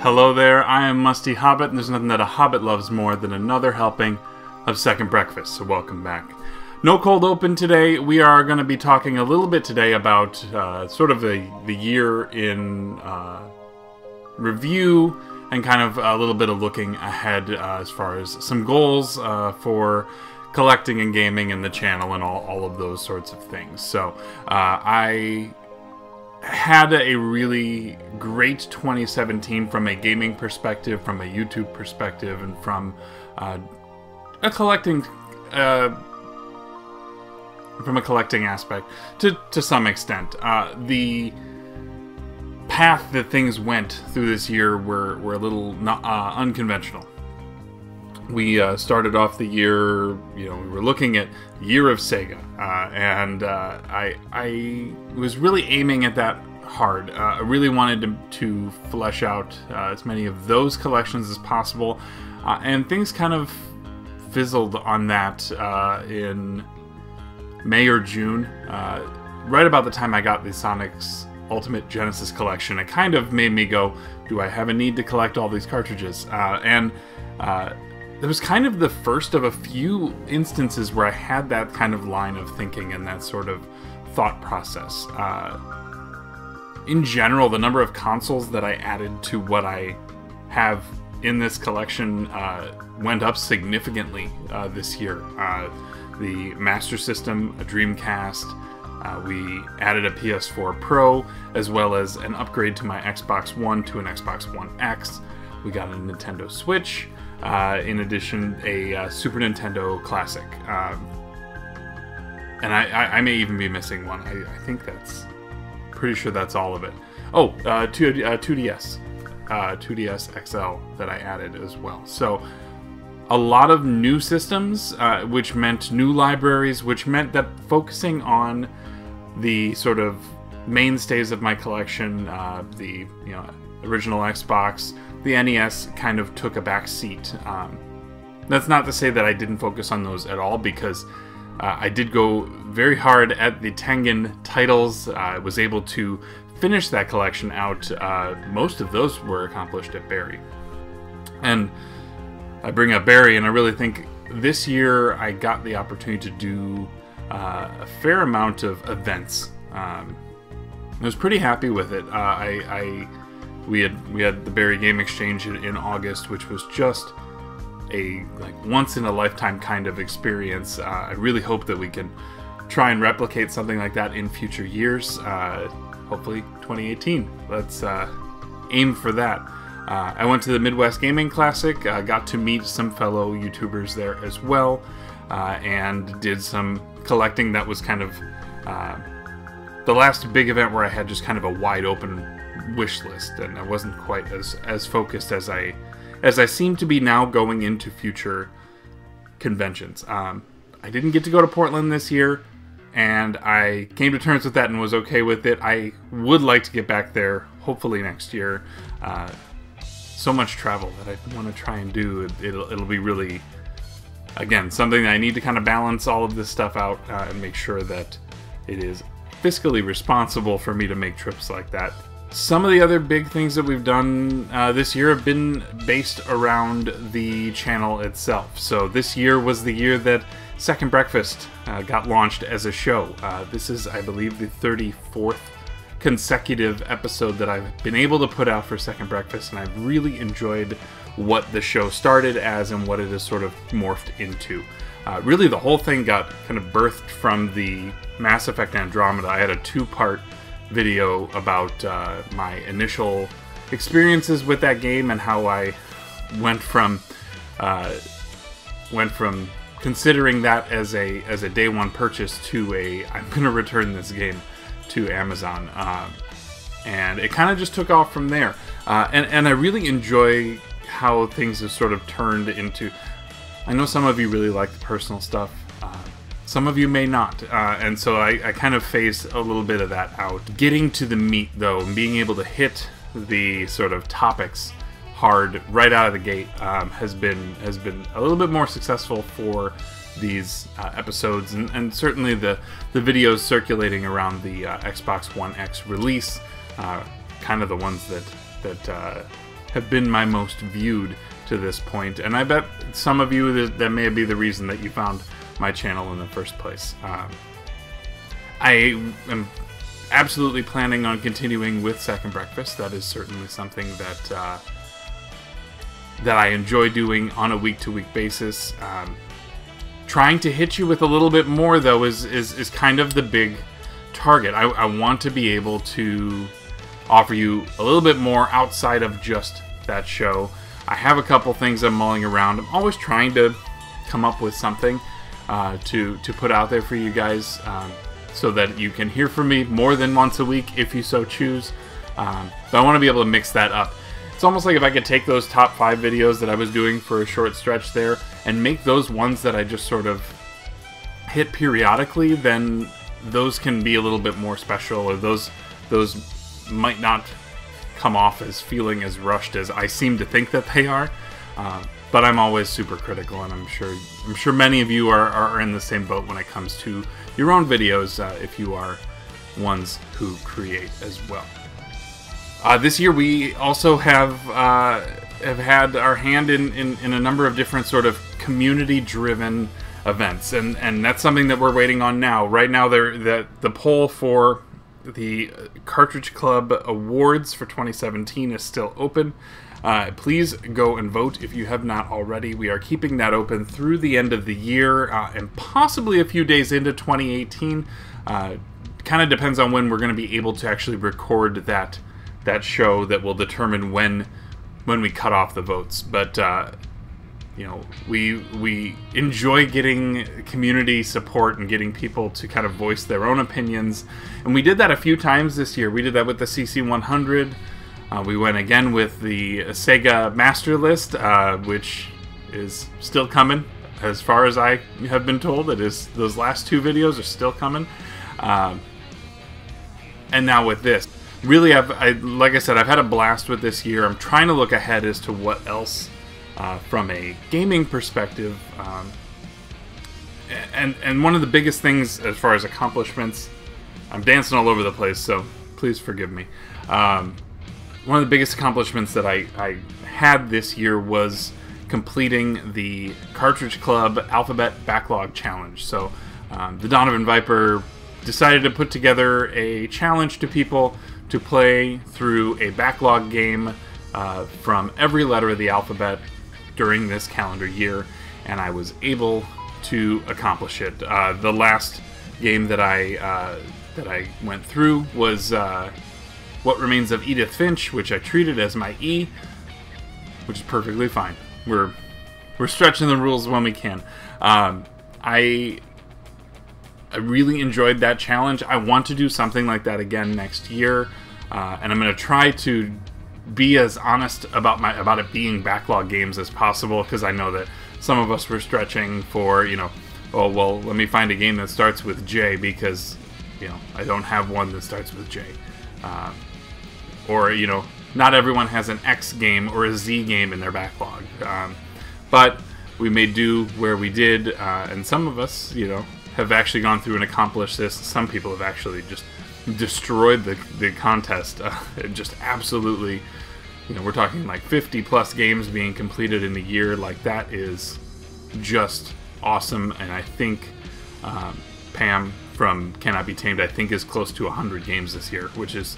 Hello there, I am Musty Hobbit, and there's nothing that a Hobbit loves more than another helping of Second Breakfast, so welcome back. No cold open today. We are going to be talking a little bit today about sort of the year in review, and kind of a little bit of looking ahead as far as some goals for collecting and gaming and the channel and all of those sorts of things. So I had a really great 2017 from a gaming perspective, from a YouTube perspective, and from a collecting aspect to some extent. The path that things went through this year were a little unconventional. We started off the year, we were looking at Year of Sega, and I was really aiming at that hard. I really wanted to flesh out as many of those collections as possible, and things kind of fizzled on that in May or June, right about the time I got the Sonic's Ultimate Genesis collection. It kind of made me go, do I have a need to collect all these cartridges? It was kind of the first of a few instances where I had that kind of line of thinking and that sort of thought process. In general, the number of consoles that I added to what I have in this collection went up significantly this year. The Master System, a Dreamcast, we added a PS4 Pro, as well as an upgrade to my Xbox One to an Xbox One X. We got a Nintendo Switch. In addition, a Super Nintendo Classic. And I may even be missing one. I think that's... pretty sure that's all of it. Oh, 2DS. 2DS XL that I added as well. So, a lot of new systems, which meant new libraries, which meant that focusing on the sort of mainstays of my collection, the original Xbox, the NES kind of took a back seat. That's not to say that I didn't focus on those at all, because I did go very hard at the Tengen titles. I was able to finish that collection out. Most of those were accomplished at Barry. And I bring up Barry, and I really think this year I got the opportunity to do a fair amount of events. I was pretty happy with it. We had the Barry Game Exchange in August, which was just a once in a lifetime kind of experience. I really hope that we can try and replicate something like that in future years. Hopefully 2018. Let's aim for that. I went to the Midwest Gaming Classic, got to meet some fellow YouTubers there as well, and did some collecting. That was kind of the last big event where I had just kind of a wide open wish list, and I wasn't quite as focused as I seem to be now going into future conventions. I didn't get to go to Portland this year, and I came to terms with that and was okay with it. I would like to get back there, hopefully next year. So much travel that I want to try and do. It'll be really, again, something that I need to kind of balance all of this stuff out and make sure that it is fiscally responsible for me to make trips like that. Some of the other big things that we've done this year have been based around the channel itself. So this year was the year that Second Breakfast got launched as a show. This is, I believe, the 34th consecutive episode that I've been able to put out for Second Breakfast, and I've really enjoyed what the show started as and what it has sort of morphed into. Really, the whole thing got kind of birthed from the Mass Effect Andromeda. I had a two-part video about my initial experiences with that game and how I went from considering that as a day one purchase to I'm gonna return this game to Amazon, and it kind of just took off from there. And I really enjoy how things have sort of turned into. I know some of you really like the personal stuff. Some of you may not, and so I kind of phase a little bit of that out. Getting to the meat, though, and being able to hit the sort of topics hard right out of the gate has been a little bit more successful for these episodes, and certainly the videos circulating around the Xbox One X release, kind of the ones that have been my most viewed to this point, and I bet some of you that may be the reason that you found my channel in the first place. I am absolutely planning on continuing with Second Breakfast. That is certainly something that that I enjoy doing on a week-to-week basis. Trying to hit you with a little bit more, though, is kind of the big target. I want to be able to offer you a little bit more outside of just that show. I have a couple things I'm mulling around. I'm always trying to come up with something to put out there for you guys, so that you can hear from me more than once a week if you so choose. But I want to be able to mix that up. It's almost like if I could take those top 5 videos that I was doing for a short stretch there and make those ones that I just sort of hit periodically, then those can be a little bit more special, or those might not come off as feeling as rushed as I seem to think that they are. But I'm always super critical, and I'm sure many of you are in the same boat when it comes to your own videos, if you are ones who create as well. This year we also have had our hand in a number of different sort of community-driven events, and that's something that we're waiting on now. Right now, the poll for the Cartridge Club Awards for 2017 is still open. Please go and vote if you have not already. We are keeping that open through the end of the year, and possibly a few days into 2018. Kind of depends on when we're going to be able to actually record that show that will determine when we cut off the votes. But you know, we enjoy getting community support and getting people to kind of voice their own opinions, and we did that a few times this year. We did that with the CC100. We went again with the Sega Master List, which is still coming, as far as I have been told. It is, those last 2 videos are still coming, and now with this. Really, like I said, I've had a blast with this year. I'm trying to look ahead as to what else, from a gaming perspective, and one of the biggest things as far as accomplishments, I'm dancing all over the place, so please forgive me. One of the biggest accomplishments that I had this year was completing the Cartridge Club Alphabet Backlog Challenge. So the Donovan Viper decided to put together a challenge to people to play through a backlog game from every letter of the alphabet during this calendar year, and I was able to accomplish it. The last game that I went through was What Remains of Edith Finch, which I treated as my E, which is perfectly fine. We're stretching the rules when we can. I really enjoyed that challenge. I want to do something like that again next year, and I'm going to try to be as honest about it being backlog games as possible, because I know that some of us were stretching for, you know, oh well, let me find a game that starts with J, because, you know, I don't have one that starts with J. Or, you know, not everyone has an X game or a Z game in their backlog. But we made do where we did, and some of us, you know, have actually gone through and accomplished this. Some people have actually just destroyed the contest. Just absolutely, you know, we're talking like 50+ games being completed in a year. Like, that is just awesome. And I think Pam from Cannot Be Tamed, I think, is close to 100 games this year, which is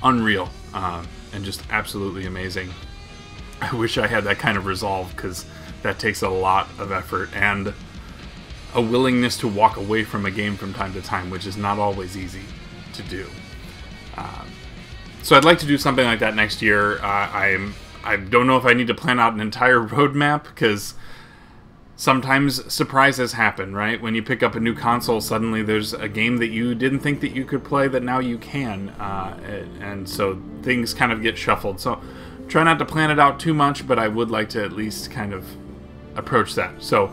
unreal, and just absolutely amazing. I wish I had that kind of resolve, because that takes a lot of effort and a willingness to walk away from a game from time to time, which is not always easy to do. So I'd like to do something like that next year. I don't know if I need to plan out an entire roadmap, because sometimes surprises happen, right? When you pick up a new console, suddenly there's a game that you didn't think that you could play that now you can, and so things kind of get shuffled. So try not to plan it out too much, but I would like to at least kind of approach that. So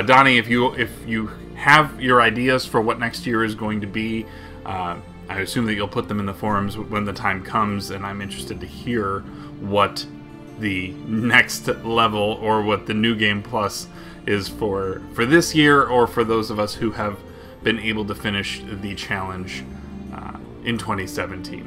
Donnie, if you have your ideas for what next year is going to be, I assume that you'll put them in the forums when the time comes, and I'm interested to hear what the next level or what the New Game Plus is for this year, or for those of us who have been able to finish the challenge in 2017.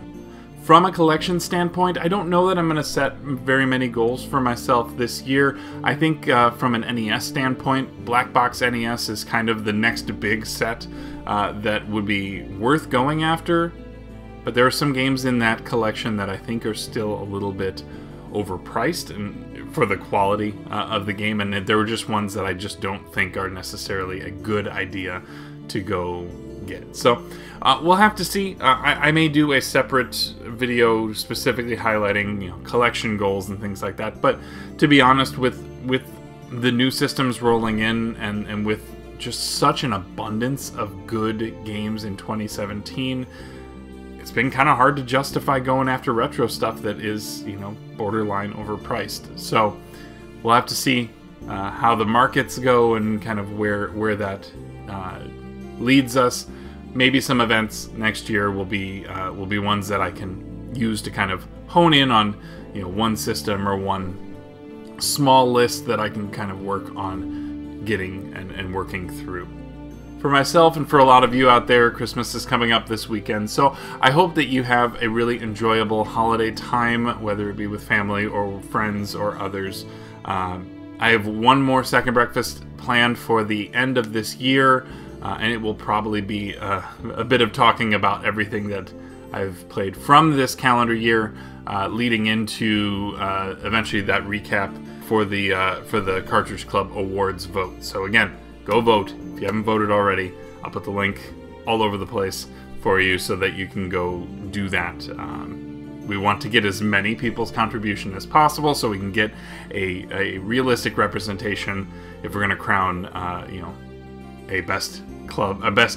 From a collection standpoint, I don't know that I'm going to set very many goals for myself this year. I think from an NES standpoint, Black Box NES is kind of the next big set that would be worth going after. But there are some games in that collection that I think are still a little bit overpriced and for the quality of the game, and there were just ones that I just don't think are necessarily a good idea to go get. So we'll have to see. I may do a separate video specifically highlighting collection goals and things like that. But to be honest, with the new systems rolling in and with just such an abundance of good games in 2017, it's been kind of hard to justify going after retro stuff that is, borderline overpriced. So we'll have to see how the markets go and kind of where that leads us. Maybe some events next year will be ones that I can use to kind of hone in on, one system or one small list that I can kind of work on getting and working through. For myself and for a lot of you out there, Christmas is coming up this weekend, so I hope that you have a really enjoyable holiday time, whether it be with family or friends or others. I have one more Second Breakfast planned for the end of this year, and it will probably be a bit of talking about everything that I've played from this calendar year, leading into eventually that recap for the Cartridge Club Awards vote. So again, go vote. If you haven't voted already, I'll put the link all over the place for you so that you can go do that. We want to get as many people's contribution as possible so we can get a realistic representation if we're going to crown, a best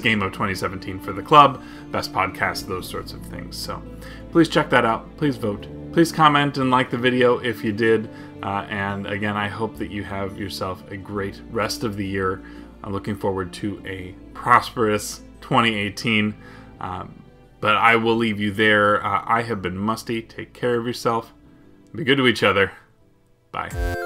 game of 2017 for the club, best podcast, those sorts of things. So please check that out. Please vote. Please comment and like the video if you did. And again, I hope that you have yourself a great rest of the year. I'm looking forward to a prosperous 2018. But I will leave you there. I have been Musty. Take care of yourself. Be good to each other. Bye.